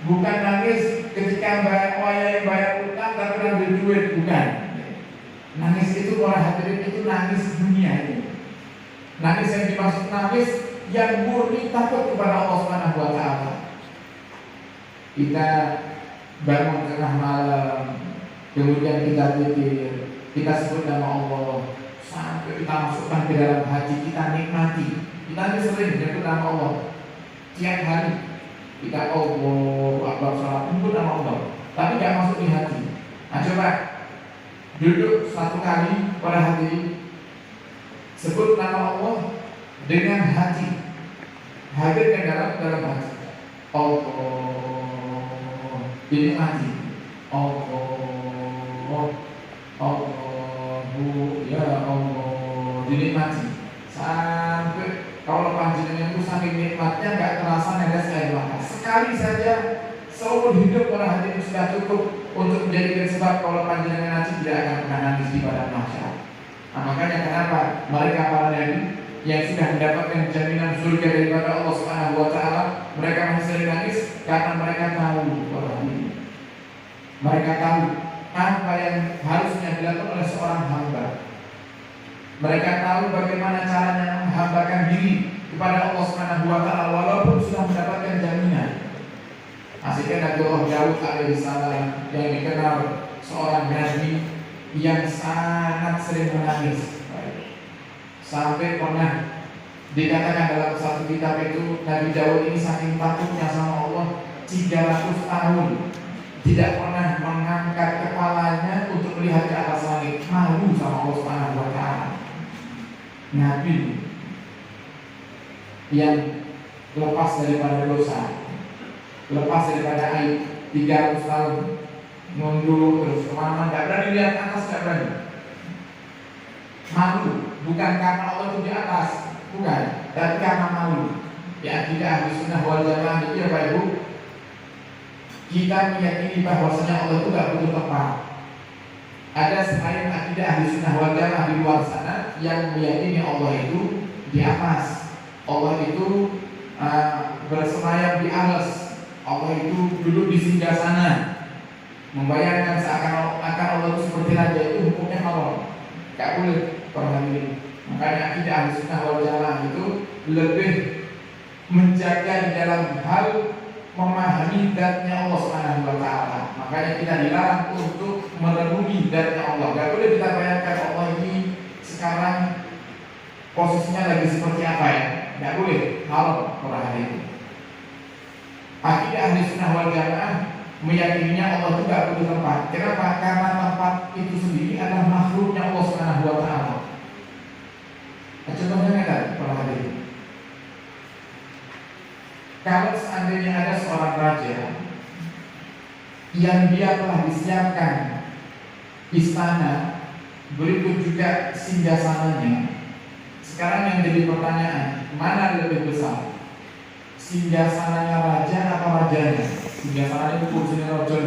Bukan nangis ketika bayar utang tapi ambil duit, bukan. Nangis itu para hadirin itu nangis dunia ini. Nangis yang dimaksud nangis yang murni takut kepada Allah Subhanahu wa taala. Kita bangun tengah malam, kemudian kita zikir, kita sebut nama Allah sampai kita masukkan ke dalam hati, kita nikmati. Kita ini sering menyebut nama Allah tiap hari. Kita Allah Akbar salat menyebut nama Allah, tapi tidak masuk di hati. Nah coba duduk satu kali pada hati, sebut nama Allah dengan hati, hadirkan dalam hati. Allah dinikmati. Allah ya Allah dinikmati sampai kalau panjenengan itu saking nikmatnya nggak terasa netes air mata. Sekali saja seumur hidup orang hati itu sudah cukup untuk menjadikan sebab kalau panjenengan nanti tidak akan pernah nangis di padang mahsyar. Nah, makanya kenapa mereka para nabi yang sudah mendapatkan jaminan surga daripada Allah Subhanahu wa taala, mereka masih sering nangis karena mereka tahu bahwa mereka tahu apa yang harusnya dilakukan oleh seorang hamba. Mereka tahu bagaimana caranya menghambakan diri kepada Allah Subhanahu wa taala walaupun sudah mendapatkan jaminan. Asyiknya Nabi Allah Daud alaihissalam yang dikenal seorang nabi yang sangat sering menangis. Sampai pernah dikatakan dalam satu kitab itu Nabi Daud ini saking takutnya sama Allah 300 tahun tidak pernah mengangkat kepalanya untuk melihat ke atas langit, malu sama Allah Subhanahu wa taala. Nabi yang lepas daripada dosa, lepas daripada aib, 300 tahun nunduk terus kemana, tidak berani lihat atas, tidak berani. Malu, bukan karena Allah itu di atas, bukan, tapi karena malu. Ya, tidak ahli sunnah wal jamaah itu ya Pak Ibu, kita meyakini bahwasanya Allah itu tidak butuh tempat. Ada selain akidah ahli sunnah wal jamaah di luar sana yang meyakini Allah itu di atas. Allah itu bersemayam di alas. Allah itu duduk di singgasana. Membayangkan seakan-akan Allah itu seperti raja, itu hukumnya haram. Tidak boleh orang ini. Makanya akidah ahli sunnah wal jamaah itu lebih menjaga di dalam hal memahami zatnya Allah Subhanahu wa taala. Makanya kita dilarang untuk merenungi zatnya Allah. Enggak boleh kita bayangkan Allah ini sekarang posisinya lagi seperti apa ya. Enggak boleh, haram orang itu. Akidah ahli sunnah wal jamaah meyakininya Allah itu enggak butuh tempat. Kenapa? Karena tempat itu sendiri adalah makhluknya Allah Subhanahu wa taala. Contohnya kan para hadirin. Kalau seandainya ada seorang raja yang dia telah disiapkan istana, berikut juga singgasananya. Sekarang yang jadi pertanyaan, mana lebih besar? Singgasananya raja atau rajanya? Singgasananya itu kursinya raja.